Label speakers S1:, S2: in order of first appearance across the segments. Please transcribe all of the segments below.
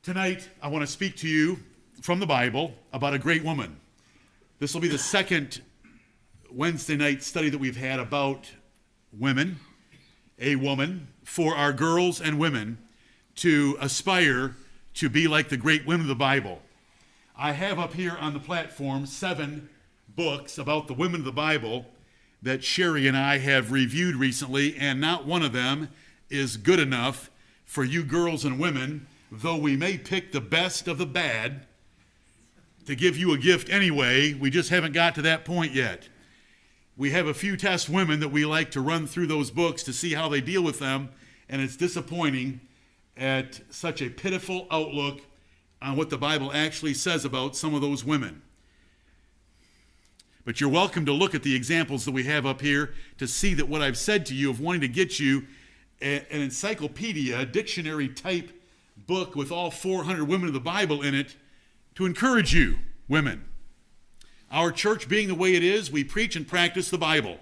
S1: Tonight, I want to speak to you from the Bible about a great woman. This will be the second Wednesday night study that we've had about women, a woman, for our girls and women to aspire to be like the great women of the Bible. I have up here on the platform 7 books about the women of the Bible that Sherry and I have reviewed recently, and not one of them is good enough for you girls and women, though we may pick the best of the bad to give you a gift anyway. We just haven't got to that point yet. We have a few test women that we like to run through those books to see how they deal with them, and it's disappointing at such a pitiful outlook on what the Bible actually says about some of those women. But you're welcome to look at the examples that we have up here to see that what I've said to you of wanting to get you an encyclopedia, a dictionary type book with all 400 women of the Bible in it to encourage you, women. Our church being the way it is, we preach and practice the Bible.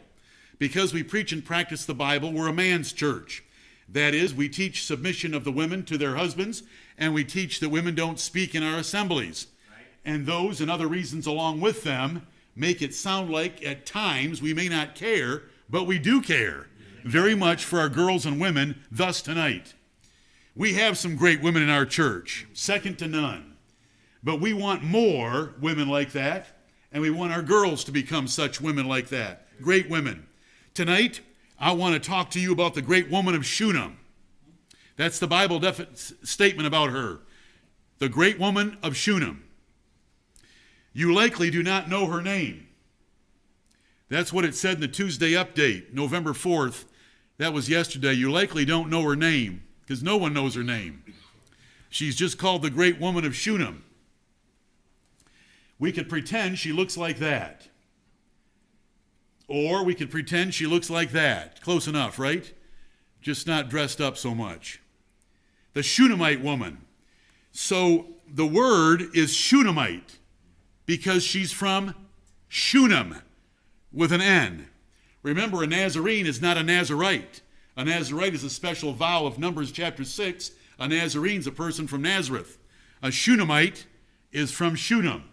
S1: Because we preach and practice the Bible, we're a man's church. That is, we teach submission of the women to their husbands, and we teach that women don't speak in our assemblies. Right. And those and other reasons along with them make it sound like at times we may not care, but we do care very much for our girls and women, thus tonight. We have some great women in our church, second to none. But we want more women like that, and we want our girls to become such women like that, great women. Tonight, I want to talk to you about the great woman of Shunem. That's the Bible statement about her. The great woman of Shunem. You likely do not know her name. That's what it said in the Tuesday update, November 4th. That was yesterday. You likely don't know her name, because no one knows her name. She's just called the great woman of Shunem. We could pretend she looks like that. Or we could pretend she looks like that. Close enough, right? Just not dressed up so much. The Shunammite woman. So the word is Shunammite because she's from Shunem with an N. Remember, a Nazarene is not a Nazarite. A Nazarite is a special vow of Numbers chapter 6. A Nazarene's a person from Nazareth. A Shunammite is from Shunem.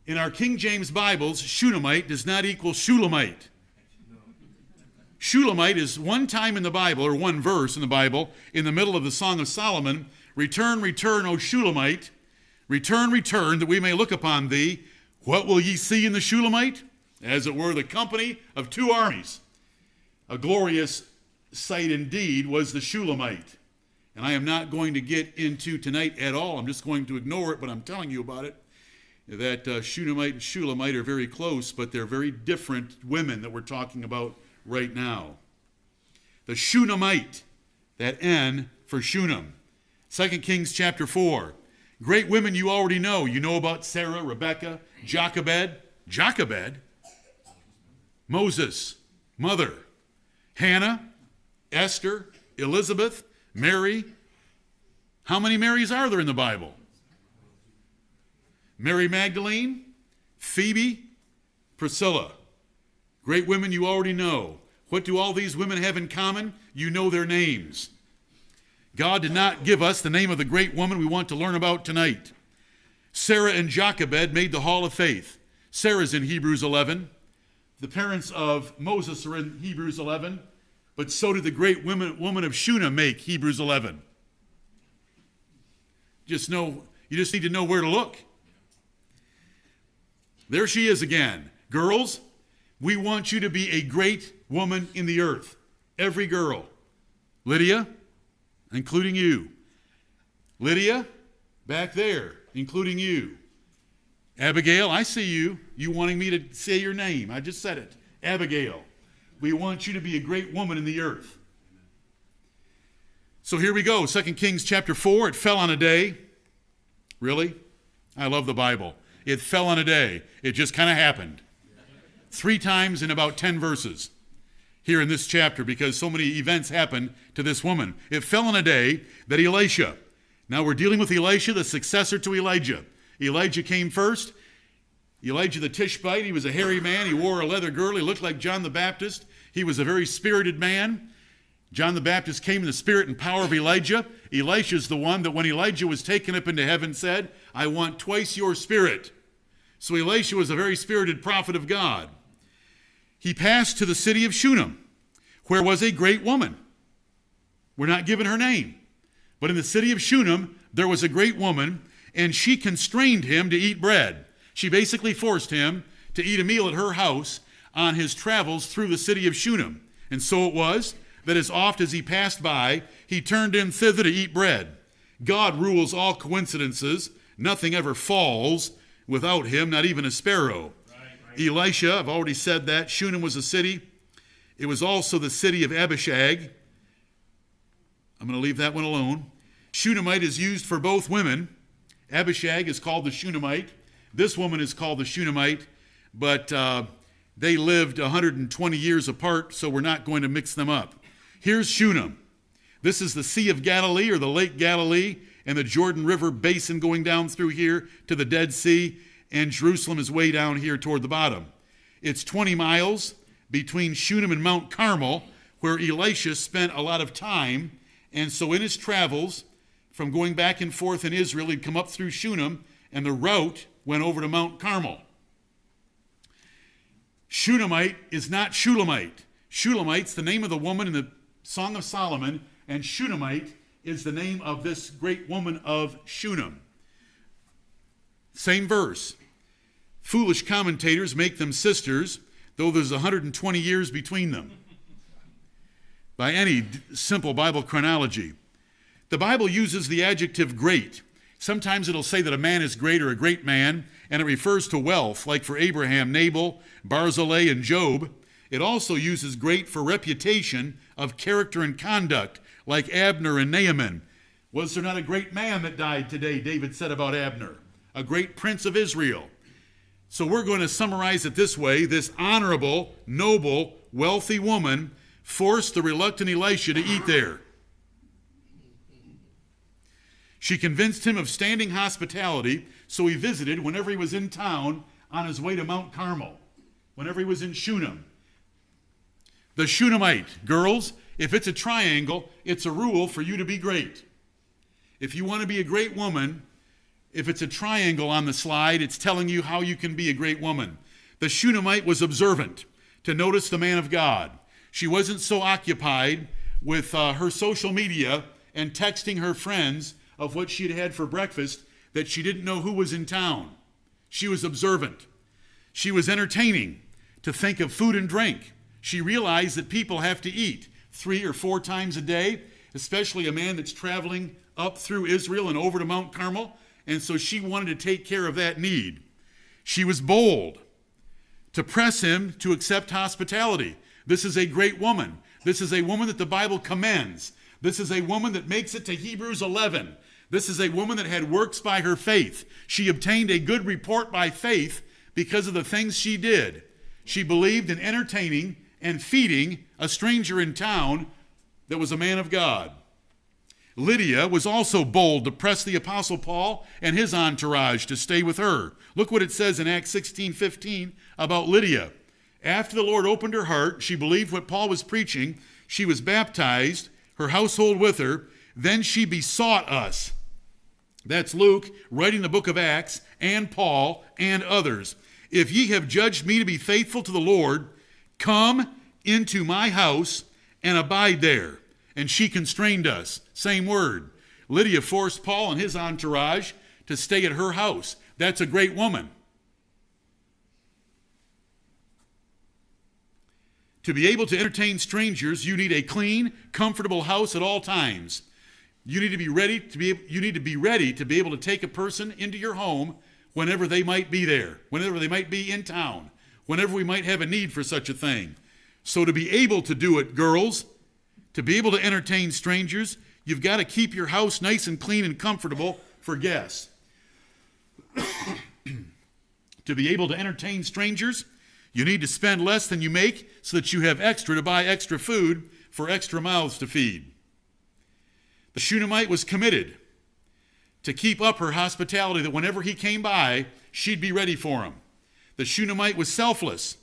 S1: In our King James Bibles, Shunammite does not equal Shulamite. Shulamite is one time in the Bible, or one verse in the Bible, in the middle of the Song of Solomon. Return, return, O Shulamite. Return, return, that we may look upon thee. What will ye see in the Shulamite? As it were, the company of 2 armies. A glorious sight indeed was the Shulamite. And I am not going to get into tonight at all. I'm just going to ignore it, but I'm telling you about it. That Shunammite and Shulamite are very close, but they're very different women that we're talking about right now. The Shunammite, that N for Shunem. 2 Kings chapter 4. Great women you already know. You know about Sarah, Rebecca, Jochebed, Moses, mother, Hannah, Esther, Elizabeth, Mary. How many Marys are there in the Bible? Mary Magdalene, Phoebe, Priscilla. Great women you already know. What do all these women have in common? You know their names. God did not give us the name of the great woman we want to learn about tonight. Sarah and Jochebed made the Hall of Faith. Sarah's in Hebrews 11. The parents of Moses are in Hebrews 11, but so did the great woman of Shunem make Hebrews 11. You just need to know where to look. There she is again. Girls, we want you to be a great woman in the earth. Every girl. Lydia, including you. Lydia, back there, including you. Abigail, I see you. You wanting me to say your name. I just said it. Abigail. We want you to be a great woman in the earth. So here we go. 2 Kings chapter 4. It fell on a day. Really? I love the Bible. It fell on a day. It just kind of happened. 3 times in about 10 verses here in this chapter because so many events happened to this woman. It fell on a day that Elisha. Now we're dealing with Elisha, the successor to Elijah. Elijah came first. Elijah the Tishbite, he was a hairy man. He wore a leather girdle. He looked like John the Baptist. He was a very spirited man. John the Baptist came in the spirit and power of Elijah. Elisha's the one that when Elijah was taken up into heaven said, I want twice your spirit. So Elisha was a very spirited prophet of God. He passed to the city of Shunem, where was a great woman. We're not given her name. But in the city of Shunem, there was a great woman, and she constrained him to eat bread. She basically forced him to eat a meal at her house on his travels through the city of Shunem. And so it was that as oft as he passed by, he turned in thither to eat bread. God rules all coincidences. Nothing ever falls without him, not even a sparrow. Right. Elisha, I've already said that. Shunem was a city. It was also the city of Abishag. I'm going to leave that one alone. Shunammite is used for both women. Abishag is called the Shunammite. This woman is called the Shunammite, but they lived 120 years apart, so we're not going to mix them up. Here's Shunem. This is the Sea of Galilee, or the Lake Galilee, and the Jordan River basin going down through here to the Dead Sea, and Jerusalem is way down here toward the bottom. It's 20 miles between Shunem and Mount Carmel, where Elisha spent a lot of time, and so in his travels, from going back and forth in Israel, he'd come up through Shunem, and the route went over to Mount Carmel. Shunammite is not Shulamite. Shulamite's the name of the woman in the Song of Solomon, and Shunammite is the name of this great woman of Shunem. Same verse. Foolish commentators make them sisters, though there's 120 years between them. By any simple Bible chronology. The Bible uses the adjective great. Sometimes it'll say that a man is great or a great man, and it refers to wealth, like for Abraham, Nabal, Barzillai, and Job. It also uses great for reputation of character and conduct, like Abner and Naaman. Was there not a great man that died today, David said about Abner? A great prince of Israel. So we're going to summarize it this way. This honorable, noble, wealthy woman forced the reluctant Elisha to eat there. She convinced him of standing hospitality, so he visited whenever he was in town on his way to Mount Carmel, whenever he was in Shunem. The Shunammite, girls, if it's a triangle, it's a rule for you to be great. If you want to be a great woman, if it's a triangle on the slide, it's telling you how you can be a great woman. The Shunammite was observant to notice the man of God. She wasn't so occupied with her social media and texting her friends of what she had had for breakfast that she didn't know who was in town. She was observant. She was entertaining to think of food and drink. She realized that people have to eat 3 or 4 times a day, especially a man that's traveling up through Israel and over to Mount Carmel, and so she wanted to take care of that need. She was bold to press him to accept hospitality. This is a great woman. This is a woman that the Bible commends. This is a woman that makes it to Hebrews 11. This is a woman that had works by her faith. She obtained a good report by faith because of the things she did. She believed in entertaining and feeding a stranger in town that was a man of God. Lydia was also bold to press the Apostle Paul and his entourage to stay with her. Look what it says in Acts 16:15 about Lydia. After the Lord opened her heart, she believed what Paul was preaching. She was baptized, her household with her. Then she besought us. That's Luke writing the book of Acts, and Paul and others. If ye have judged me to be faithful to the Lord, come into my house and abide there. And she constrained us. Same word. Lydia forced Paul and his entourage to stay at her house. That's a great woman. To be able to entertain strangers, you need a clean, comfortable house at all times. You need to be ready to be able to take a person into your home whenever they might be there, whenever they might be in town, whenever we might have a need for such a thing. So to be able to do it, girls, to be able to entertain strangers, you've got to keep your house nice and clean and comfortable for guests. To be able to entertain strangers, you need to spend less than you make so that you have extra to buy extra food for extra mouths to feed. The Shunammite was committed to keep up her hospitality, that whenever he came by, she'd be ready for him. The Shunammite was selfless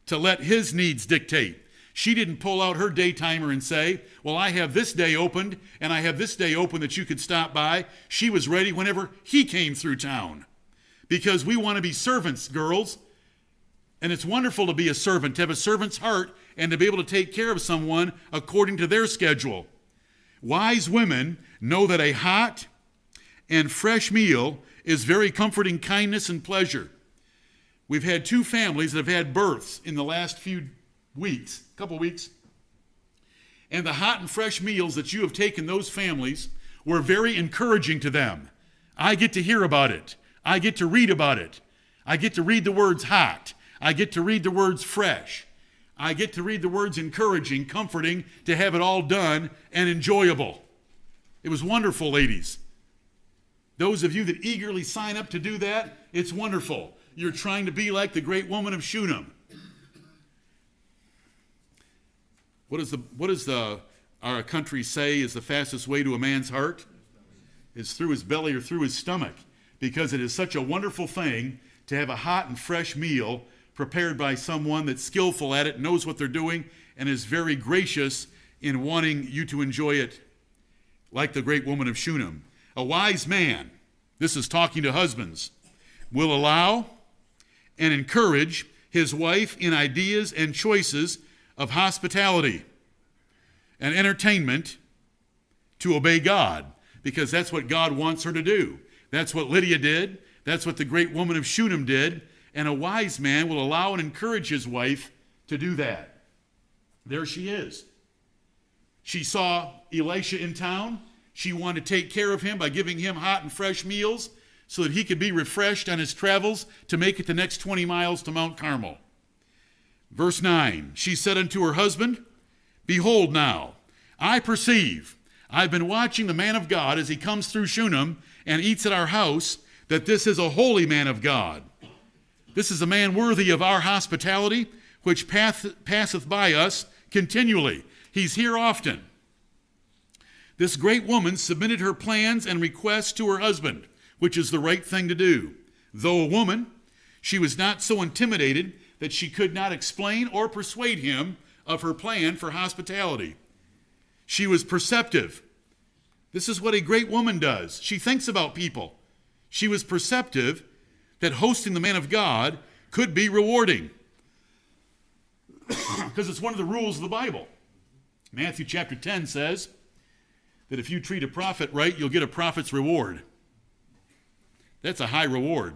S1: to let his needs dictate. She didn't pull out her day timer and say, well, I have this day opened, and I have this day open that you could stop by. She was ready whenever he came through town. Because we want to be servants, girls. And it's wonderful to be a servant, to have a servant's heart, and to be able to take care of someone according to their schedule. Wise women know that a hot and fresh meal is very comforting kindness and pleasure. We've had 2 families that have had births in the last few weeks, couple weeks. And the hot and fresh meals that you have taken those families were very encouraging to them. I get to hear about it. I get to read about it. I get to read the words hot. I get to read the words fresh. I get to read the words encouraging, comforting, to have it all done and enjoyable. It was wonderful, ladies. Those of you that eagerly sign up to do that, it's wonderful. You're trying to be like the great woman of Shunem. What does our country say is the fastest way to a man's heart? It's through his belly or through his stomach, because it is such a wonderful thing to have a hot and fresh meal prepared by someone that's skillful at it, knows what they're doing, and is very gracious in wanting you to enjoy it, like the great woman of Shunem. A wise man, this is talking to husbands, will allow and encourage his wife in ideas and choices of hospitality and entertainment to obey God, because that's what God wants her to do. That's what Lydia did. That's what the great woman of Shunem did. And a wise man will allow and encourage his wife to do that. There she is. She saw Elisha in town. She wanted to take care of him by giving him hot and fresh meals so that he could be refreshed on his travels to make it the next 20 miles to Mount Carmel. Verse 9, she said unto her husband, behold now, I perceive, I've been watching the man of God as he comes through Shunem and eats at our house, that this is a holy man of God. This is a man worthy of our hospitality, which passeth by us continually. He's here often. This great woman submitted her plans and requests to her husband, which is the right thing to do. Though a woman, she was not so intimidated that she could not explain or persuade him of her plan for hospitality. She was perceptive. This is what a great woman does. She thinks about people. She was perceptive that hosting the man of God could be rewarding. Because it's one of the rules of the Bible. Matthew chapter 10 says that if you treat a prophet right, you'll get a prophet's reward. That's a high reward,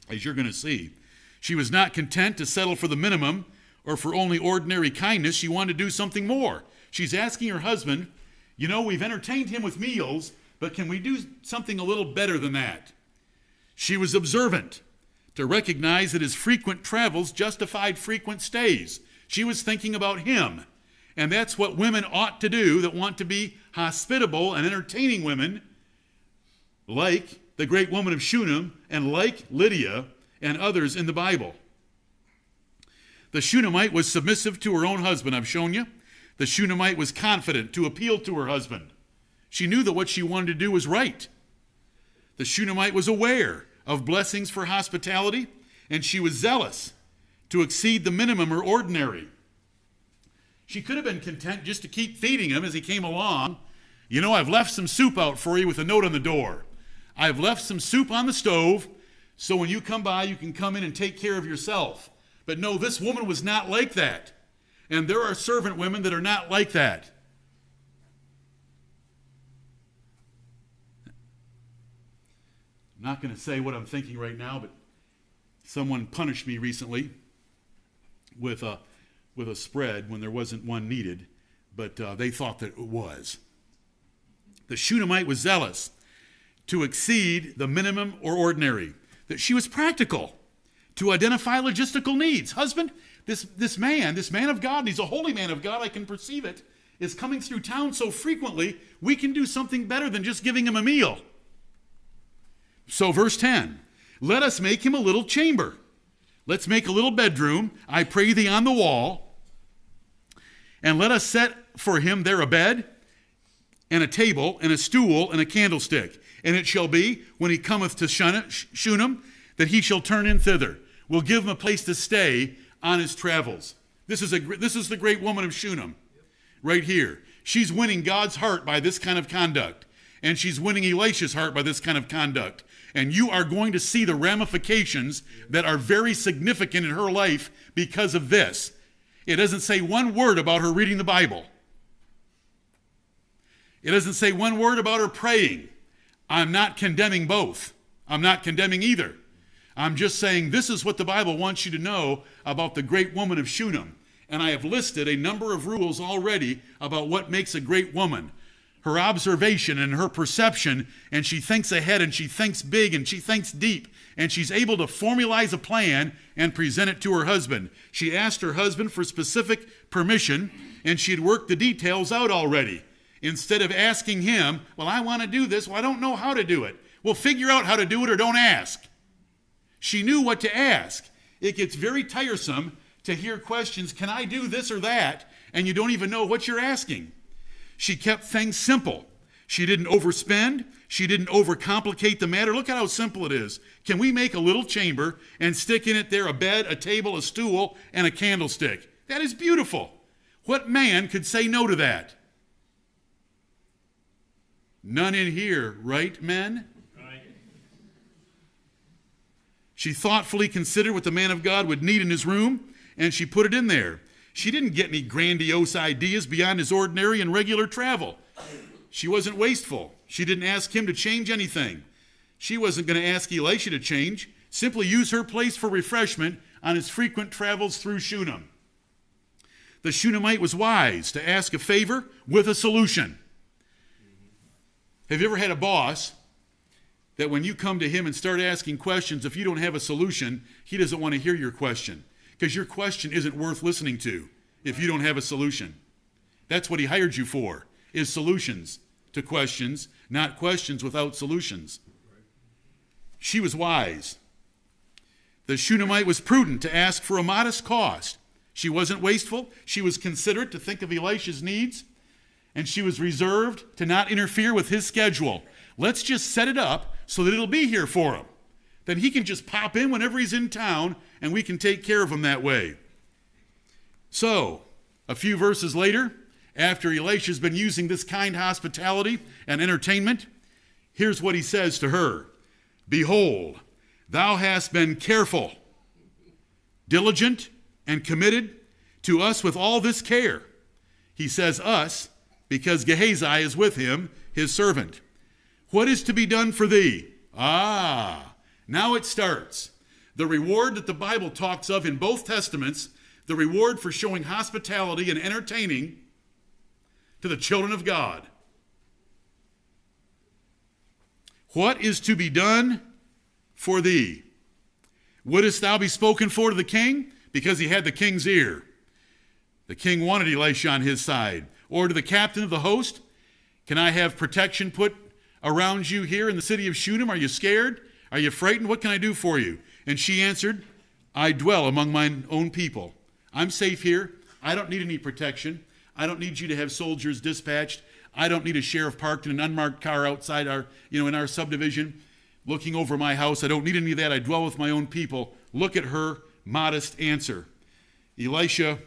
S1: as you're going to see. She was not content to settle for the minimum or for only ordinary kindness. She wanted to do something more. She's asking her husband, you know, we've entertained him with meals, but can we do something a little better than that? She was observant to recognize that his frequent travels justified frequent stays. She was thinking about him. And that's what women ought to do that want to be hospitable and entertaining women, like the great woman of Shunem and like Lydia and others in the Bible. The Shunammite was submissive to her own husband, I've shown you. The Shunammite was confident to appeal to her husband. She knew that what she wanted to do was right. The Shunammite was aware of blessings for hospitality, and she was zealous to exceed the minimum or ordinary. She could have been content just to keep feeding him as he came along. You know, I've left some soup out for you with a note on the door. I've left some soup on the stove, so when you come by, you can come in and take care of yourself. But no, this woman was not like that. And there are servant women that are not like that. I'm not going to say what I'm thinking right now, but someone punished me recently with a spread when there wasn't one needed, but they thought that it was. The Shunammite was zealous to exceed the minimum or ordinary, that she was practical to identify logistical needs. Husband, this man of God, and he's a holy man of God, I can perceive it, is coming through town so frequently, we can do something better than just giving him a meal. So verse 10, let us make him a little chamber. Let's make a little bedroom, I pray thee, on the wall, and let us set for him there a bed, and a table, and a stool, and a candlestick. And it shall be, when he cometh to Shunem, that he shall turn in thither. We'll give him a place to stay on his travels. This is the great woman of Shunem right here. She's winning God's heart by this kind of conduct. And she's winning Elisha's heart by this kind of conduct. And you are going to see the ramifications that are very significant in her life because of this. It doesn't say one word about her reading the Bible. It doesn't say one word about her praying. I'm not condemning both. I'm not condemning either. I'm just saying this is what the Bible wants you to know about the great woman of Shunem. And I have listed a number of rules already about what makes a great woman. Her observation and her perception, and she thinks ahead, and she thinks big, and she thinks deep, and she's able to formalize a plan and present it to her husband. She asked her husband for specific permission, and she had worked the details out already. Instead of asking him, well, I want to do this, well, I don't know how to do it. Well, figure out how to do it or don't ask. She knew what to ask. It gets very tiresome to hear questions, can I do this or that, and you don't even know what you're asking. She kept things simple. She didn't overspend. She didn't overcomplicate the matter. Look at how simple it is. Can we make a little chamber and stick in it there a bed, a table, a stool, and a candlestick? That is beautiful. What man could say no to that? None in here, right, men? Right. She thoughtfully considered what the man of God would need in his room, and she put it in there. She didn't get any grandiose ideas beyond his ordinary and regular travel. She wasn't wasteful. She didn't ask him to change anything. She wasn't going to ask Elisha to change. Simply use her place for refreshment on his frequent travels through Shunem. The Shunammite was wise to ask a favor with a solution. Have you ever had a boss that when you come to him and start asking questions, if you don't have a solution, he doesn't want to hear your question? Because your question isn't worth listening to if you don't have a solution. That's what he hired you for, is solutions to questions, not questions without solutions. She was wise. The Shunammite was prudent to ask for a modest cost. She wasn't wasteful. She was considerate to think of Elisha's needs. And she was reserved to not interfere with his schedule. Let's just set it up so that it'll be here for him. Then he can just pop in whenever he's in town, and we can take care of him that way. So, a few verses later, after Elisha's been using this kind hospitality and entertainment, here's what he says to her. Behold, thou hast been careful, diligent, and committed to us with all this care. He says us, because Gehazi is with him, his servant. What is to be done for thee? Now it starts. The reward that the Bible talks of in both Testaments, the reward for showing hospitality and entertaining to the children of God. What is to be done for thee? Wouldest thou be spoken for to the king? Because he had the king's ear. The king wanted Elisha on his side. Or to the captain of the host, can I have protection put around you here in the city of Shunem? Are you scared? Are you frightened? What can I do for you? And she answered, I dwell among mine own people. I'm safe here. I don't need any protection. I don't need you to have soldiers dispatched. I don't need a sheriff parked in an unmarked car outside in our subdivision looking over my house. I don't need any of that. I dwell with my own people. Look at her modest answer. Elisha,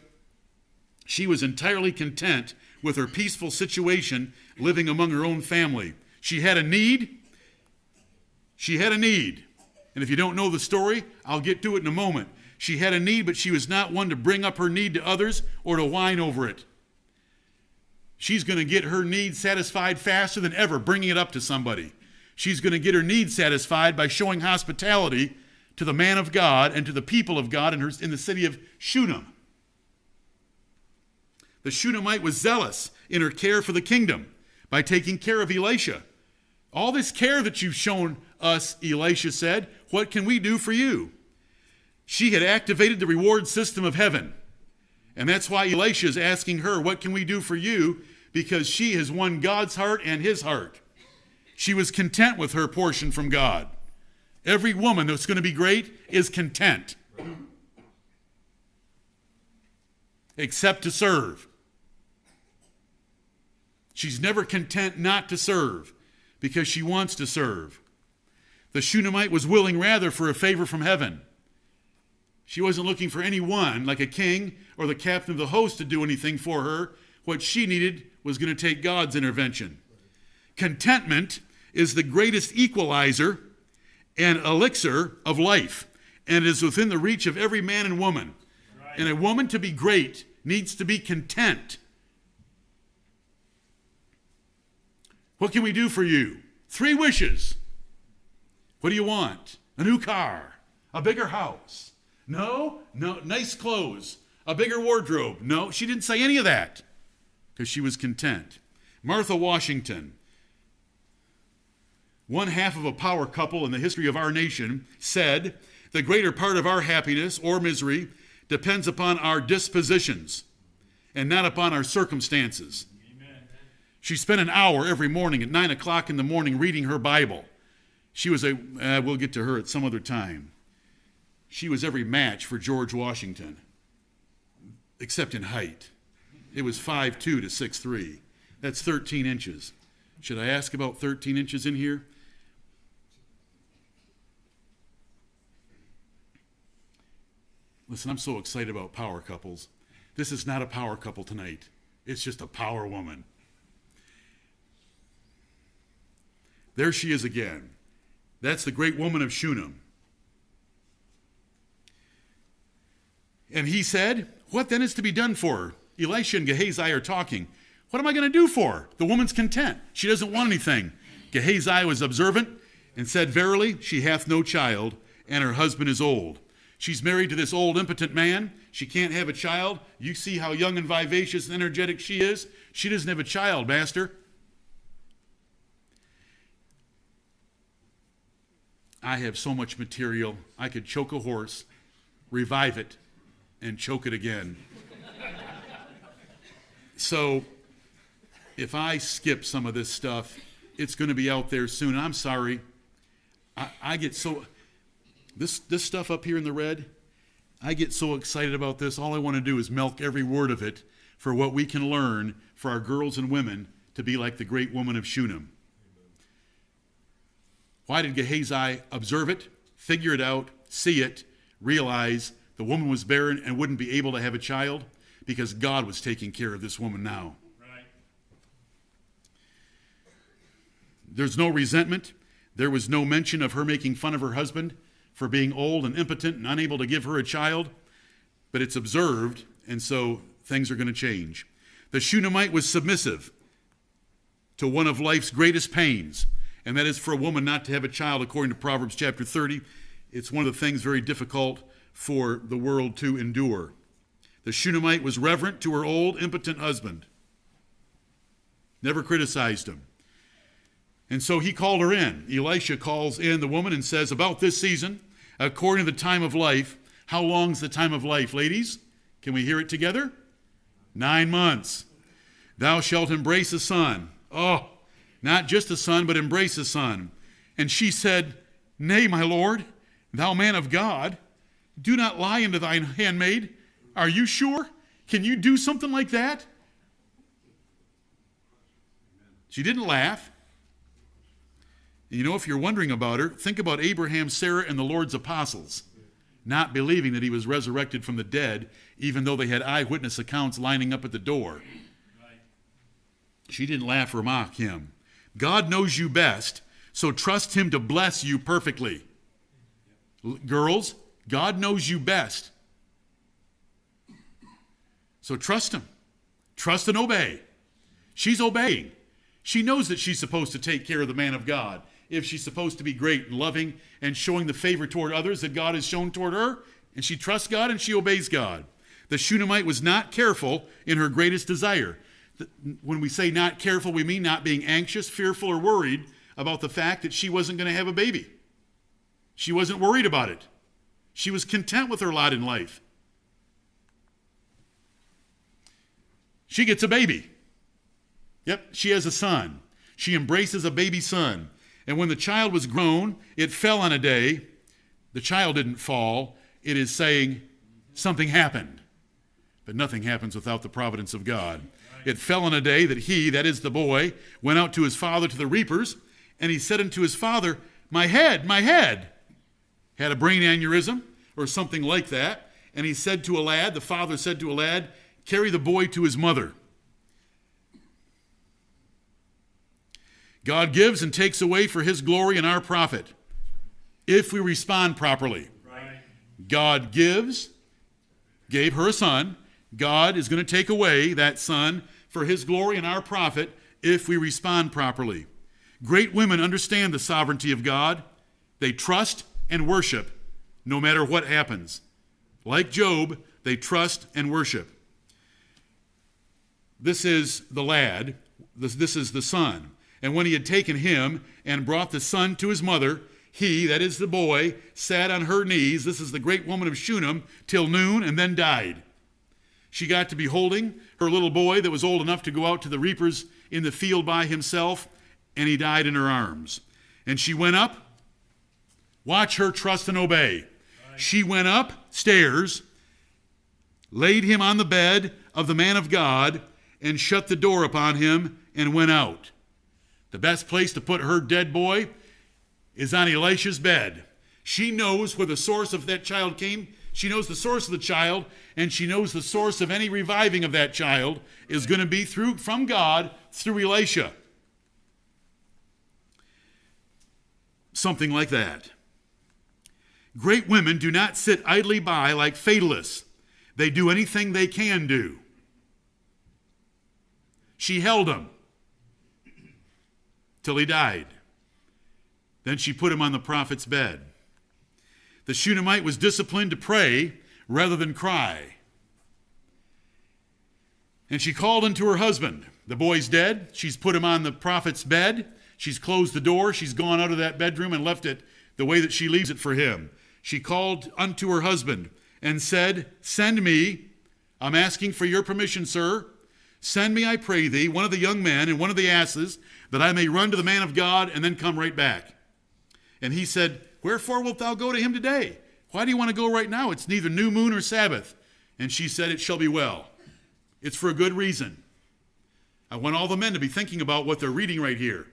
S1: she was entirely content with her peaceful situation living among her own family. She had a need. She had a need. And if you don't know the story, I'll get to it in a moment. She had a need, but she was not one to bring up her need to others or to whine over it. She's going to get her need satisfied faster than ever bringing it up to somebody. She's going to get her need satisfied by showing hospitality to the man of God and to the people of God in the city of Shunem. The Shunammite was zealous in her care for the kingdom by taking care of Elisha. All this care that you've shown us, Elisha said, what can we do for you? She had activated the reward system of heaven. And that's why Elisha is asking her, what can we do for you? Because she has won God's heart and his heart. She was content with her portion from God. Every woman that's going to be great is content. Except to serve. She's never content not to serve because she wants to serve. The Shunammite was willing rather for a favor from heaven. She wasn't looking for anyone like a king or the captain of the host to do anything for her. What she needed was going to take God's intervention. Contentment is the greatest equalizer and elixir of life, and is within the reach of every man and woman. Right. And a woman to be great needs to be content. What can we do for you? 3 wishes. What do you want? A new car, a bigger house. No, nice clothes, a bigger wardrobe. No, she didn't say any of that because she was content. Martha Washington, one half of a power couple in the history of our nation, said, "The greater part of our happiness or misery depends upon our dispositions and not upon our circumstances." Amen. She spent an hour every morning at 9 o'clock in the morning reading her Bible. She was we'll get to her at some other time. She was every match for George Washington, except in height. It was 5'2" to 6'3". That's 13 inches. Should I ask about 13 inches in here? Listen, I'm so excited about power couples. This is not a power couple tonight. It's just a power woman. There she is again. That's the great woman of Shunem. And he said, "What then is to be done for her?" Elisha and Gehazi are talking. "What am I going to do for her?" The woman's content. She doesn't want anything. Gehazi was observant and said, "Verily, she hath no child, and her husband is old." She's married to this old, impotent man. She can't have a child. You see how young and vivacious and energetic she is. She doesn't have a child, master. I have so much material. I could choke a horse, revive it, and choke it again. So if I skip some of this stuff, it's going to be out there soon. I'm sorry. I get so... This stuff up here in the red, I get so excited about this. All I want to do is milk every word of it for what we can learn for our girls and women to be like the great woman of Shunem. Why did Gehazi observe it, figure it out, see it, realize the woman was barren and wouldn't be able to have a child? Because God was taking care of this woman now. Right. There's no resentment. There was no mention of her making fun of her husband for being old and impotent and unable to give her a child. But it's observed, and so things are going to change. The Shunammite was submissive to one of life's greatest pains, and that is for a woman not to have a child, according to Proverbs chapter 30. It's one of the things very difficult for the world to endure. The Shunammite was reverent to her old, impotent husband. Never criticized him. And so he called her in. Elisha calls in the woman and says, "About this season, according to the time of life." How long's the time of life, ladies? Can we hear it together? 9 months. "Thou shalt embrace a son." Oh, not just a son, but embrace a son. And she said, "Nay, my lord, thou man of God, do not lie unto thine handmaid. Are you sure? Can you do something like that?" She didn't laugh. You know, if you're wondering about her, think about Abraham, Sarah, and the Lord's apostles, not believing that he was resurrected from the dead, even though they had eyewitness accounts lining up at the door. Right. She didn't laugh or mock him. God knows you best, so trust him to bless you perfectly. Girls, God knows you best. So trust him. Trust and obey. She's obeying. She knows that she's supposed to take care of the man of God. If she's supposed to be great and loving and showing the favor toward others that God has shown toward her, and she trusts God and she obeys God. The Shunammite was not careful in her greatest desire. When we say not careful, we mean not being anxious, fearful, or worried about the fact that she wasn't going to have a baby. She wasn't worried about it. She was content with her lot in life. She gets a baby. Yep, she has a son. She embraces a baby son. And when the child was grown, it fell on a day. The child didn't fall. It is saying something happened. But nothing happens without the providence of God. It fell on a day that he, that is the boy, went out to his father to the reapers, and he said unto his father, my head, had a brain aneurysm, or something like that. And he said to a lad, the father said to a lad, carry the boy to his mother. God gives and takes away for his glory and our profit, if we respond properly.
S2: Right.
S1: God gave her a son. God is going to take away that son for his glory and our profit if we respond properly. Great women understand the sovereignty of God. They trust and worship no matter what happens. Like Job, they trust and worship. This is the lad. This is the son. And when he had taken him and brought the son to his mother, he, that is the boy, sat on her knees, this is the great woman of Shunem, till noon, and then died. She got to be holding her little boy that was old enough to go out to the reapers in the field by himself, and he died in her arms. And she went up. Watch her trust and obey. Right. She went upstairs, laid him on the bed of the man of God, and shut the door upon him, and went out. The best place to put her dead boy is on Elisha's bed. She knows where the source of that child came. She knows the source of the child, and she knows the source of any reviving of that child is going to be from God through Elisha. Something like that. Great women do not sit idly by like fatalists. They do anything they can do. She held him till he died. Then she put him on the prophet's bed. The Shunammite was disciplined to pray rather than cry. And she called unto her husband. The boy's dead. She's put him on the prophet's bed. She's closed the door. She's gone out of that bedroom and left it the way that she leaves it for him. She called unto her husband and said, send me, I'm asking for your permission, sir. Send me, I pray thee, one of the young men and one of the asses, that I may run to the man of God and then come right back. And he said, wherefore wilt thou go to him today? Why do you want to go right now? It's neither new moon or Sabbath. And she said, it shall be well. It's for a good reason. I want all the men to be thinking about what they're reading right here.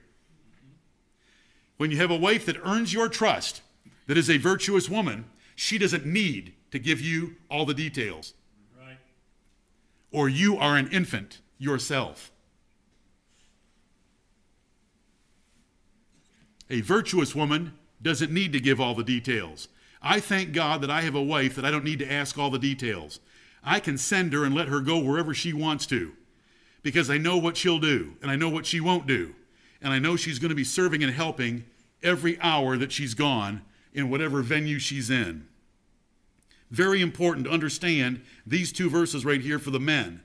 S1: When you have a wife that earns your trust, that is a virtuous woman, she doesn't need to give you all the details.
S2: Right.
S1: Or you are an infant yourself. A virtuous woman doesn't need to give all the details. I thank God that I have a wife that I don't need to ask all the details. I can send her and let her go wherever she wants to, because I know what she'll do, and I know what she won't do. And I know she's going to be serving and helping every hour that she's gone in whatever venue she's in. Very important to understand these two verses right here for the men.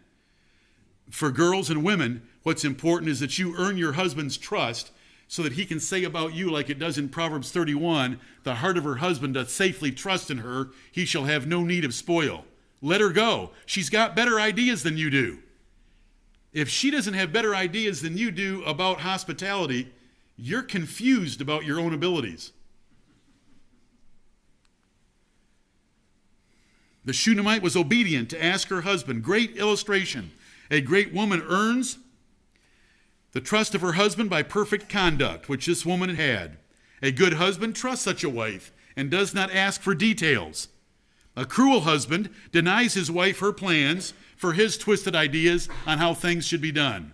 S1: For girls and women, what's important is that you earn your husband's trust so that he can say about you, like it does in Proverbs 31, the heart of her husband doth safely trust in her, he shall have no need of spoil. Let her go. She's got better ideas than you do. If she doesn't have better ideas than you do about hospitality, you're confused about your own abilities. The Shunammite was obedient to ask her husband. Great illustration. A great woman earns the trust of her husband by perfect conduct, which this woman had. A good husband trusts such a wife and does not ask for details. A cruel husband denies his wife her plans for his twisted ideas on how things should be done.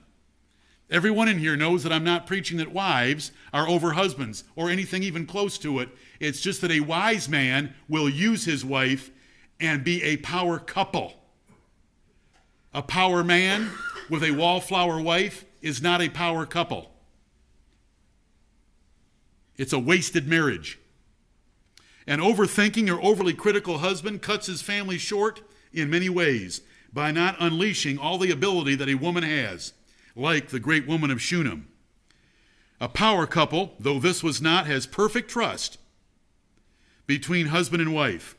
S1: Everyone in here knows that I'm not preaching that wives are over husbands or anything even close to it. It's just that a wise man will use his wife and be a power couple. A power man with a wallflower wife is not a power couple. It's a wasted marriage. An overthinking or overly critical husband cuts his family short in many ways by not unleashing all the ability that a woman has, like the great woman of Shunem. A power couple, though this was not, has perfect trust between husband and wife.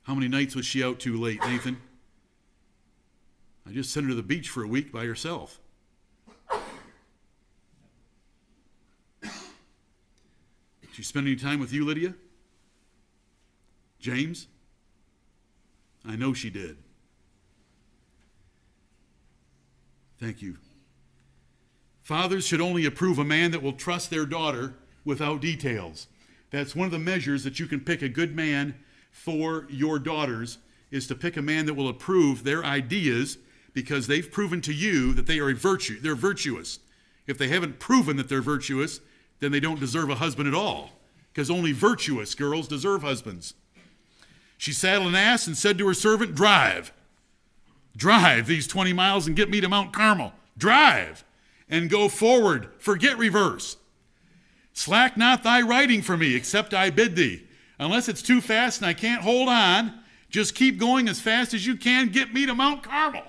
S1: How many nights was she out too late, Nathan? I just sent her to the beach for a week by herself. Did she spend any time with you, Lydia? James? I know she did. Thank you. Fathers should only approve a man that will trust their daughter without details. That's one of the measures that you can pick a good man for your daughters, is to pick a man that will approve their ideas, because they've proven to you that they are they're virtuous. If they haven't proven that they're virtuous, then they don't deserve a husband at all, because only virtuous girls deserve husbands. She saddled an ass and said to her servant, drive these 20 miles and get me to Mount Carmel. Drive and go forward. Forget reverse. Slack not thy riding for me, except I bid thee. Unless it's too fast and I can't hold on, just keep going as fast as you can. Get me to Mount Carmel.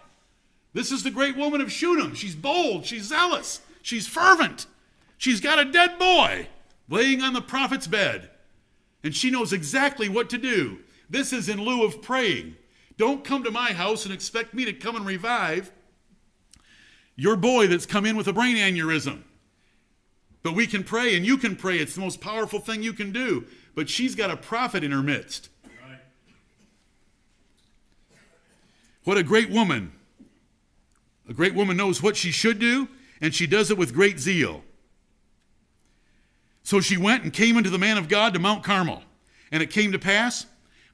S1: This is the great woman of Shunem. She's bold. She's zealous. She's fervent. She's got a dead boy laying on the prophet's bed, and she knows exactly what to do. This is in lieu of praying. Don't come to my house and expect me to come and revive your boy that's come in with a brain aneurysm. But we can pray, and you can pray. It's the most powerful thing you can do. But she's got a prophet in her midst. Right. What a great woman. A great woman knows what she should do, and she does it with great zeal. So she went and came unto the man of God to Mount Carmel. And it came to pass,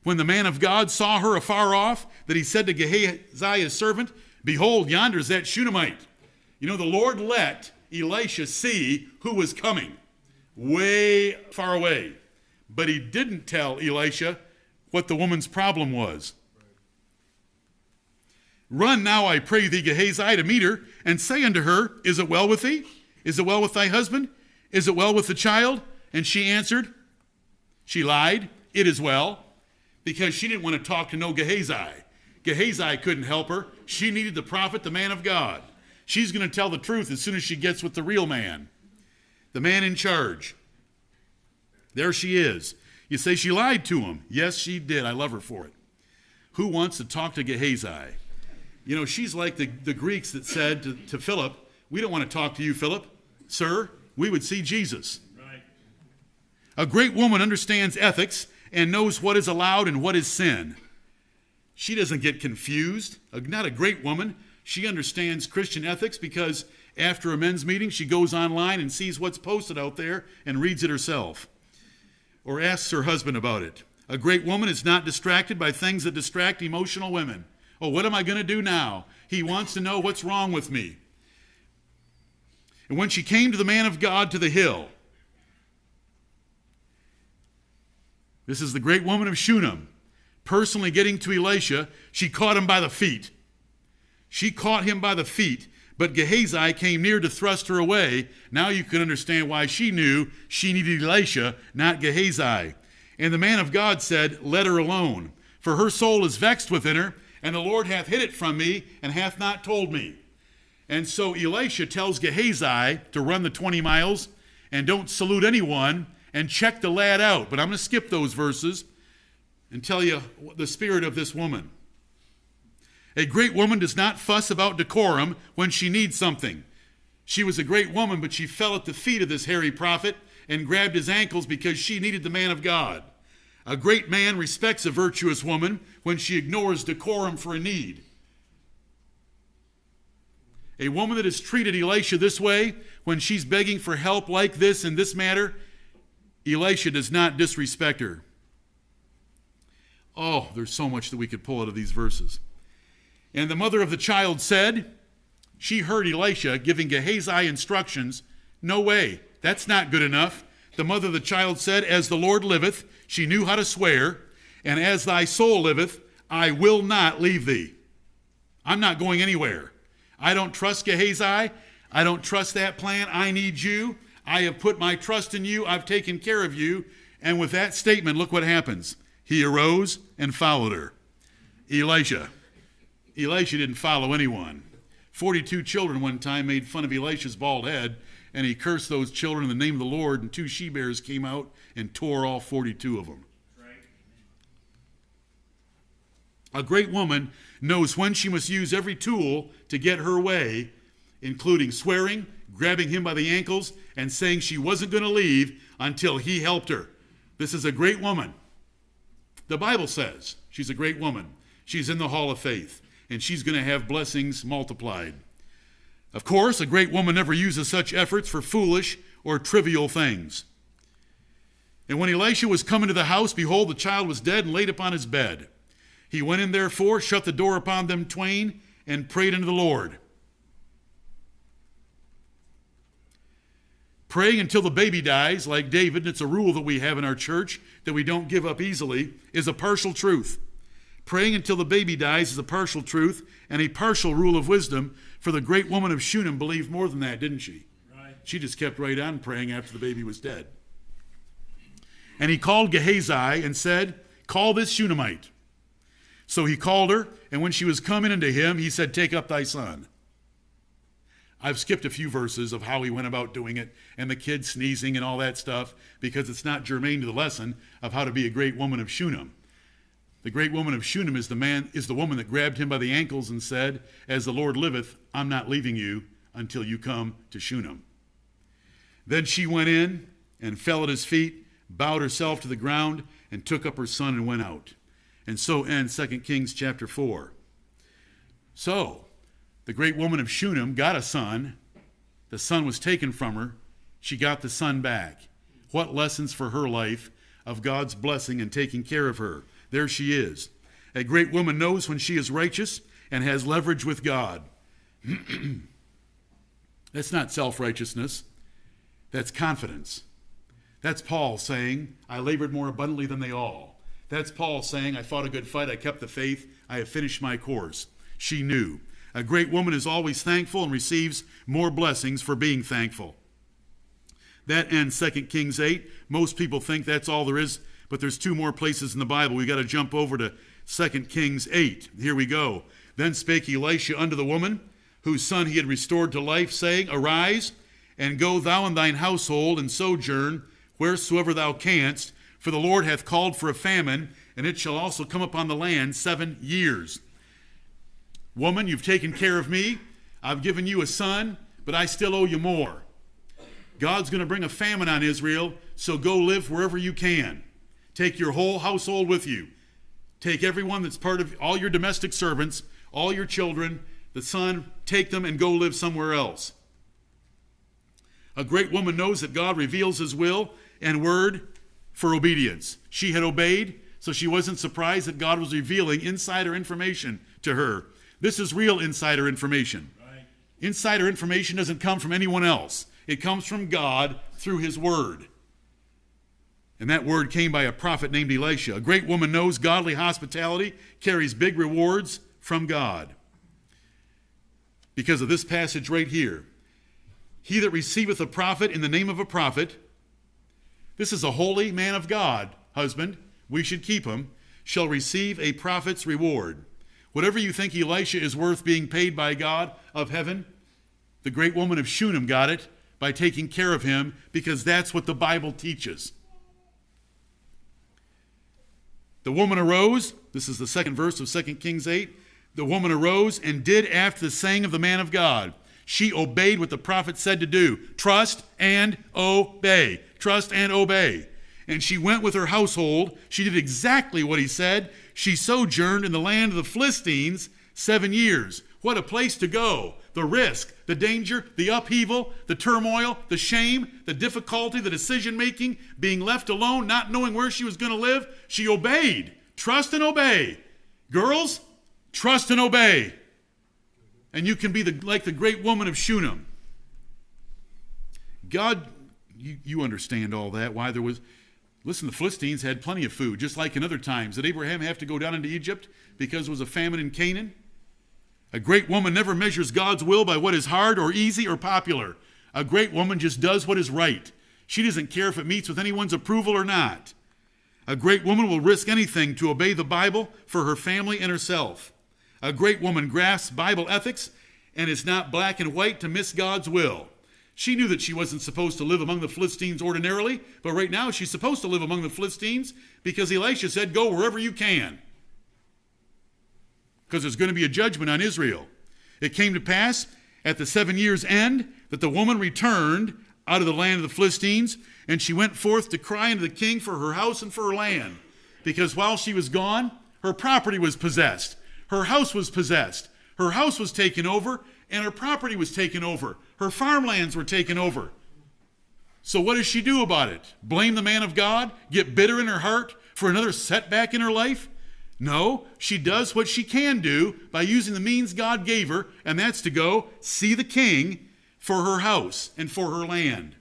S1: when the man of God saw her afar off, that he said to Gehazi his servant, behold, yonder is that Shunammite. You know, the Lord let Elisha see who was coming way far away. But he didn't tell Elisha what the woman's problem was. Run now, I pray thee, Gehazi, to meet her, and say unto her, is it well with thee? Is it well with thy husband? Is it well with the child? And she answered, she lied, it is well, because she didn't want to talk to no Gehazi. Gehazi couldn't help her. She needed the prophet, the man of God. She's going to tell the truth as soon as she gets with the real man, the man in charge. There she is. You say she lied to him. Yes, she did. I love her for it. Who wants to talk to Gehazi? You know, she's like the Greeks that said to Philip, we don't want to talk to you, Philip. Sir, we would see Jesus. Right. A great woman understands ethics and knows what is allowed and what is sin. She doesn't get confused. Not a great woman. She understands Christian ethics, because after a men's meeting, she goes online and sees what's posted out there and reads it herself, or asks her husband about it. A great woman is not distracted by things that distract emotional women. Oh, what am I going to do now? He wants to know what's wrong with me. And when she came to the man of God to the hill, this is the great woman of Shunem, personally getting to Elisha, she caught him by the feet. She caught him by the feet, but Gehazi came near to thrust her away. Now you can understand why she knew she needed Elisha, not Gehazi. And the man of God said, let her alone, for her soul is vexed within her, and the Lord hath hid it from me, and hath not told me. And so Elisha tells Gehazi to run the 20 miles, and don't salute anyone, and check the lad out. But I'm going to skip those verses and tell you the spirit of this woman. A great woman does not fuss about decorum when she needs something. She was a great woman, but she fell at the feet of this hairy prophet and grabbed his ankles because she needed the man of God. A great man respects a virtuous woman when she ignores decorum for a need. A woman that has treated Elisha this way, when she's begging for help like this in this matter, Elisha does not disrespect her. Oh, there's so much that we could pull out of these verses. And the mother of the child said, she heard Elisha giving Gehazi instructions. No way, that's not good enough. The mother of the child said, as the Lord liveth, she knew how to swear, and as thy soul liveth, I will not leave thee. I'm not going anywhere. I don't trust Gehazi. I don't trust that plan. I need you. I have put my trust in you. I've taken care of you. And with that statement, look what happens. He arose and followed her. Elisha didn't follow anyone. 42 children one time made fun of Elisha's bald head, and he cursed those children in the name of the Lord, and 2 she-bears came out and tore all 42 of them. Right. A great woman knows when she must use every tool to get her way, including swearing, grabbing him by the ankles, and saying she wasn't going to leave until he helped her. This is a great woman. The Bible says she's a great woman. She's in the hall of faith, and she's going to have blessings multiplied. Of course, a great woman never uses such efforts for foolish or trivial things. And when Elisha was come into the house, behold, the child was dead and laid upon his bed. He went in therefore, shut the door upon them twain, and prayed unto the Lord. Praying until the baby dies, like David, and it's a rule that we have in our church that we don't give up easily, is a partial truth. Praying until the baby dies is a partial truth and a partial rule of wisdom, for the great woman of Shunem believed more than that, didn't she? Right. She just kept right on praying after the baby was dead. And he called Gehazi and said, call this Shunammite. So he called her, and when she was coming unto him, he said, take up thy son. I've skipped a few verses of how he went about doing it, and the kid sneezing and all that stuff, because it's not germane to the lesson of how to be a great woman of Shunem. The great woman of Shunem is the woman that grabbed him by the ankles and said, as the Lord liveth, I'm not leaving you until you come to Shunem. Then she went in and fell at his feet, bowed herself to the ground, and took up her son and went out. And so ends 2 Kings chapter 4. So, the great woman of Shunem got a son. The son was taken from her. She got the son back. What lessons for her life of God's blessing and taking care of her. There she is. A great woman knows when she is righteous and has leverage with God. That's not self-righteousness. That's confidence. That's Paul saying, I labored more abundantly than they all. That's Paul saying, I fought a good fight, I kept the faith, I have finished my course. She knew. A great woman is always thankful and receives more blessings for being thankful. That ends 2 Kings 8. Most people think that's all there is, but there's two more places in the Bible. We've got to jump over to 2 Kings 8. Here we go. Then spake Elisha unto the woman, whose son he had restored to life, saying, arise, and go thou and thine household, and sojourn wheresoever thou canst, for the Lord hath called for a famine, and it shall also come upon the land 7 years. Woman, you've taken care of me. I've given you a son, but I still owe you more. God's going to bring a famine on Israel, so go live wherever you can. Take your whole household with you. Take everyone that's part of all your domestic servants, all your children, the son, take them and go live somewhere else. A great woman knows that God reveals his will and word for obedience. She had obeyed, so she wasn't surprised that God was revealing insider information to her. This is real insider information. Right. Insider information doesn't come from anyone else. It comes from God through his word. And that word came by a prophet named Elisha. A great woman knows godly hospitality carries big rewards from God. Because of this passage right here. He that receiveth a prophet in the name of a prophet, this is a holy man of God, husband, we should keep him, shall receive a prophet's reward. Whatever you think Elisha is worth being paid by God of heaven, the great woman of Shunem got it by taking care of him, because that's what the Bible teaches. The woman arose, this is the second verse of 2 Kings 8, the woman arose and did after the saying of the man of God. She obeyed what the prophet said to do. Trust and obey. Trust and obey. And she went with her household. She did exactly what he said. She sojourned in the land of the Philistines 7 years. What a place to go. The risk, the danger, the upheaval, the turmoil, the shame, the difficulty, the decision-making, being left alone, not knowing where she was going to live. She obeyed. Trust and obey. Girls, trust and obey. And you can be like the great woman of Shunem. God, you understand all that, why there was... Listen, the Philistines had plenty of food, just like in other times. Did Abraham have to go down into Egypt because there was a famine in Canaan? A great woman never measures God's will by what is hard or easy or popular. A great woman just does what is right. She doesn't care if it meets with anyone's approval or not. A great woman will risk anything to obey the Bible for her family and herself. A great woman grasps Bible ethics and is not black and white to miss God's will. She knew that she wasn't supposed to live among the Philistines ordinarily, but right now she's supposed to live among the Philistines because Elisha said, go wherever you can. Because there's going to be a judgment on Israel. It came to pass at the 7 years' end that the woman returned out of the land of the Philistines, and she went forth to cry unto the king for her house and for her land. Because while she was gone, her property was possessed. Her house was possessed. Her house was taken over, and her property was taken over. Her farmlands were taken over. So what does she do about it? Blame the man of God? Get bitter in her heart for another setback in her life? No, she does what she can do by using the means God gave her, and that's to go see the king for her house and for her land.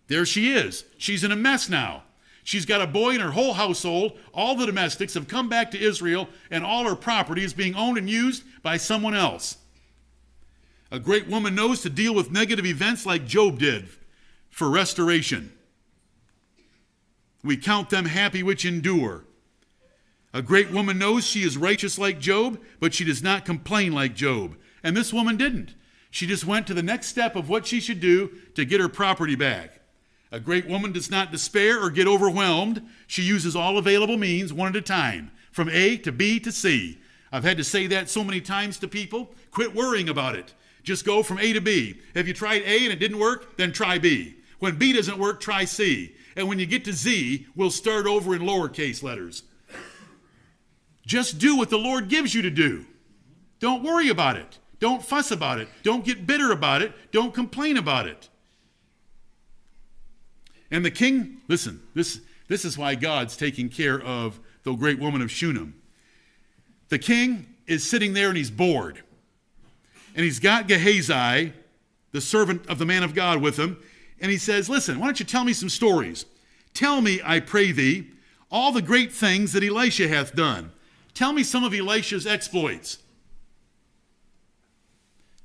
S1: There she is. She's in a mess now. She's got a boy in her whole household. All the domestics have come back to Israel, and all her property is being owned and used by someone else. A great woman knows to deal with negative events like Job did for restoration. We count them happy which endure. A great woman knows she is righteous like Job, but she does not complain like Job. And this woman didn't. She just went to the next step of what she should do to get her property back. A great woman does not despair or get overwhelmed. She uses all available means one at a time, from A to B to C. I've had to say that so many times to people. Quit worrying about it. Just go from A to B. If you tried A and it didn't work, then try B. When B doesn't work, try C. And when you get to Z, we'll start over in lowercase letters. Just do what the Lord gives you to do. Don't worry about it. Don't fuss about it. Don't get bitter about it. Don't complain about it. And the king, listen, this is why God's taking care of the great woman of Shunem. The king is sitting there and he's bored. And he's got Gehazi, the servant of the man of God, with him. And he says, listen, why don't you tell me some stories? Tell me, I pray thee, all the great things that Elisha hath done. Tell me some of Elisha's exploits.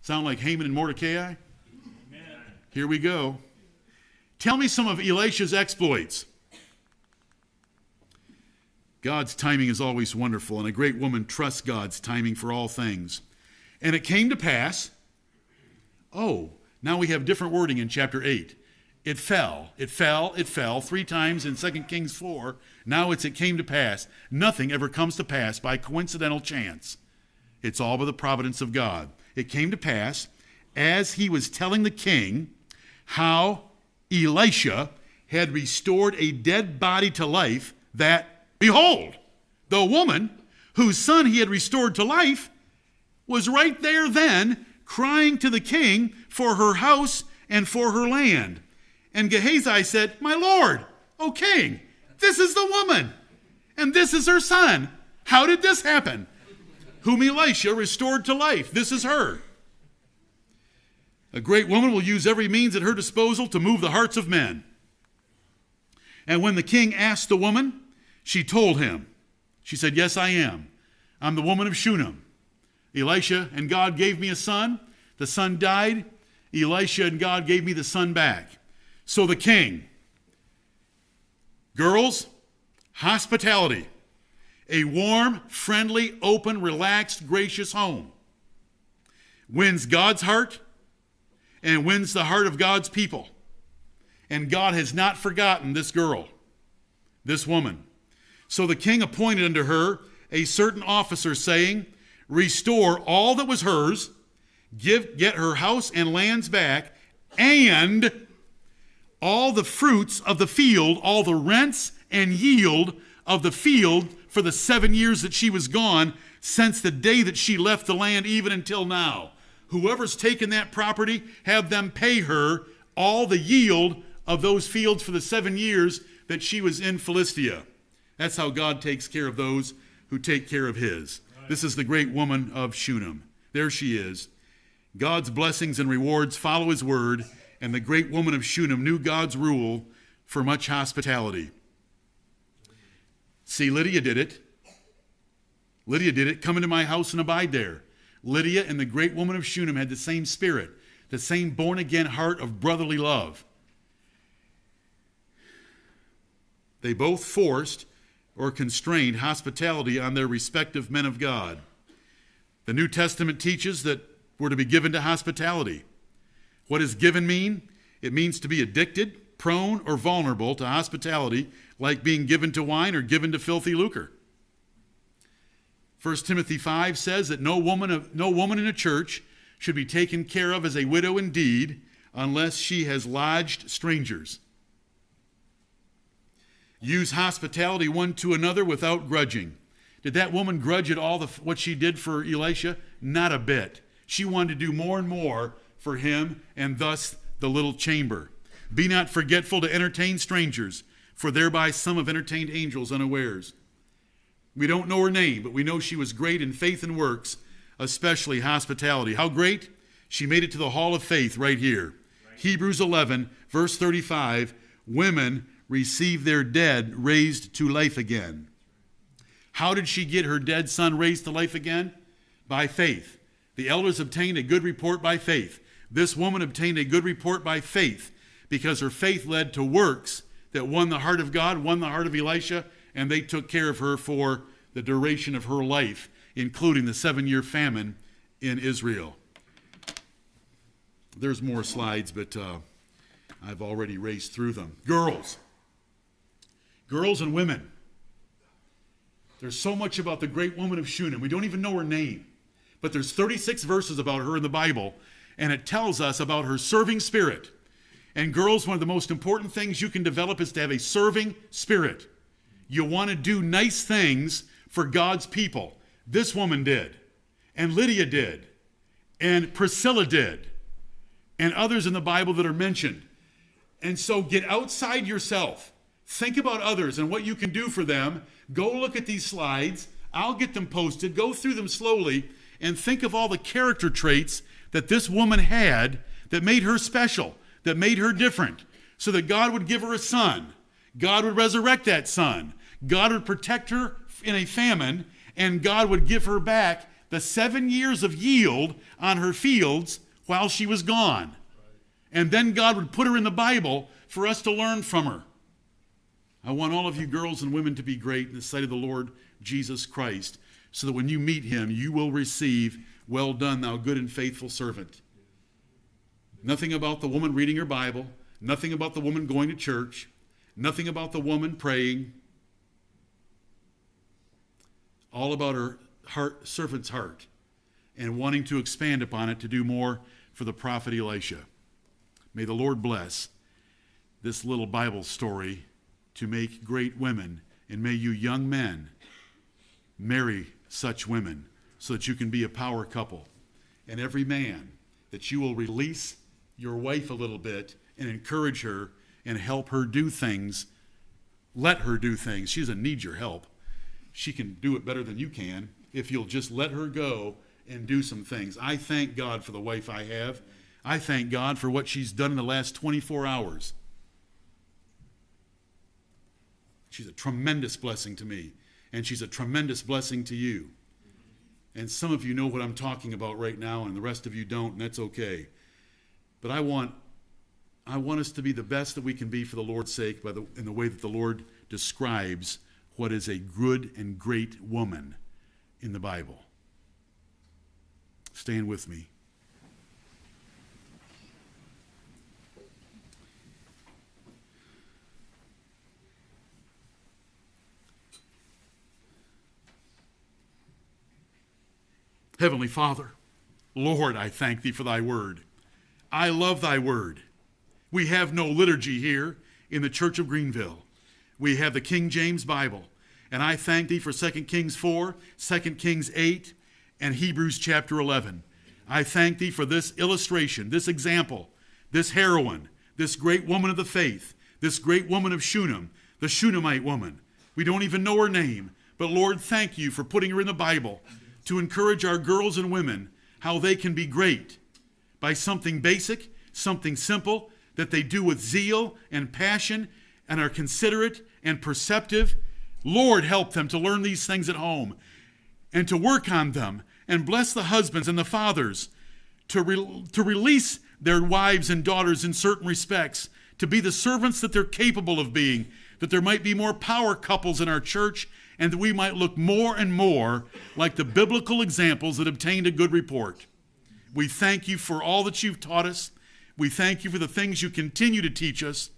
S1: Sound like Haman and Mordecai? Amen. Here we go. Tell me some of Elisha's exploits. God's timing is always wonderful, and a great woman trusts God's timing for all things. And it came to pass, now we have different wording in chapter 8. It fell 3 times in 2 Kings 4. Now it came to pass. Nothing ever comes to pass by coincidental chance. It's all by the providence of God. It came to pass, as he was telling the king how Elisha had restored a dead body to life, that, behold, the woman whose son he had restored to life was right there then, crying to the king for her house and for her land. And Gehazi said, my lord, O king, this is the woman, and this is her son. How did this happen? Whom Elisha restored to life. This is her. A great woman will use every means at her disposal to move the hearts of men. And when the king asked the woman, she told him. She said, yes, I am. I'm the woman of Shunem. Elisha and God gave me a son. The son died. Elisha and God gave me the son back. So the king, girls, hospitality, a warm, friendly, open, relaxed, gracious home, wins God's heart and wins the heart of God's people. And God has not forgotten this girl, this woman. So the king appointed unto her a certain officer, saying, restore all that was hers, get her house and lands back, and all the fruits of the field, all the rents and yield of the field for the 7 years that she was gone, since the day that she left the land, even until now. Whoever's taken that property, have them pay her all the yield of those fields for the 7 years that she was in Philistia. That's how God takes care of those who take care of his. This is the great woman of Shunem. There she is. God's blessings and rewards follow his word, and the great woman of Shunem knew God's rule for much hospitality. See, Lydia did it. Lydia did it. Come into my house and abide there. Lydia and the great woman of Shunem had the same spirit, the same born-again heart of brotherly love. They both forced or constrained hospitality on their respective men of God. The New Testament teaches that we're to be given to hospitality. What does given mean? It means to be addicted, prone, or vulnerable to hospitality, like being given to wine or given to filthy lucre. 1 Timothy 5 says that no woman in a church should be taken care of as a widow indeed, unless she has lodged strangers. Use hospitality one to another without grudging. Did that woman grudge at all what she did for Elisha? Not a bit. She wanted to do more and more for him, and thus the little chamber. Be not forgetful to entertain strangers, for thereby some have entertained angels unawares. We don't know her name, but we know she was great in faith and works, especially hospitality. How great? She made it to the hall of faith right here. Right. Hebrews 11, verse 35, women receive their dead raised to life again. How did she get her dead son raised to life again? By faith. The elders obtained a good report by faith. This woman obtained a good report by faith because her faith led to works that won the heart of God, won the heart of Elisha, and they took care of her for the duration of her life, including the 7-year famine in Israel. There's more slides, but I've already raced through them. Girls and women. There's so much about the great woman of Shunem. We don't even know her name. But there's 36 verses about her in the Bible, and it tells us about her serving spirit. And girls, one of the most important things you can develop is to have a serving spirit. You want to do nice things for God's people. This woman did, and Lydia did, and Priscilla did, and others in the Bible that are mentioned. And so get outside yourself. Think about others and what you can do for them. Go look at these slides. I'll get them posted. Go through them slowly and think of all the character traits that this woman had that made her special, that made her different, so that God would give her a son. God would resurrect that son. God would protect her in a famine, and God would give her back the 7 years of yield on her fields while she was gone. And then God would put her in the Bible for us to learn from her. I want all of you girls and women to be great in the sight of the Lord Jesus Christ, so that when you meet him, you will receive, well done, thou good and faithful servant. Nothing about the woman reading her Bible, nothing about the woman going to church, nothing about the woman praying. All about her heart, servant's heart, and wanting to expand upon it to do more for the prophet Elisha. May the Lord bless this little Bible story to make great women, and may you young men marry such women so that you can be a power couple. And every man, that you will release your wife a little bit and encourage her and help her do things. Let her do things. She doesn't need your help. She can do it better than you can if you'll just let her go and do some things. I thank God for the wife I have. I thank God for what she's done in the last 24 hours. She's a tremendous blessing to me, and she's a tremendous blessing to you. And some of you know what I'm talking about right now, and the rest of you don't, and that's okay. But I want us to be the best that we can be for the Lord's sake in the way that the Lord describes what is a good and great woman in the Bible. Stand with me. Heavenly Father, Lord, I thank thee for thy word. I love thy word. We have no liturgy here in the Church of Greenville. We have the King James Bible. And I thank thee for 2 Kings 4, 2 Kings 8, and Hebrews chapter 11. I thank thee for this illustration, this example, this heroine, this great woman of the faith, this great woman of Shunem, the Shunammite woman. We don't even know her name, but Lord, thank you for putting her in the Bible to encourage our girls and women how they can be great by something basic, something simple, that they do with zeal and passion and are considerate and perceptive. Lord, help them to learn these things at home and to work on them, and bless the husbands and the fathers to release their wives and daughters in certain respects, to be the servants that they're capable of being, that there might be more power couples in our church, and that we might look more and more like the biblical examples that obtained a good report. We thank you for all that you've taught us. We thank you for the things you continue to teach us.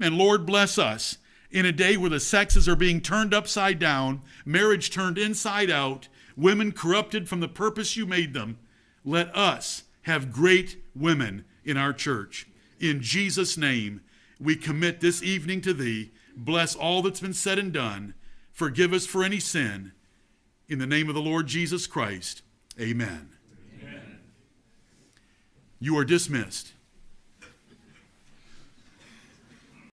S1: And Lord, bless us in a day where the sexes are being turned upside down, marriage turned inside out, women corrupted from the purpose you made them. Let us have great women in our church. In Jesus' name, we commit this evening to thee. Bless all that's been said and done. Forgive us for any sin. In the name of the Lord Jesus Christ, amen. Amen. You are dismissed.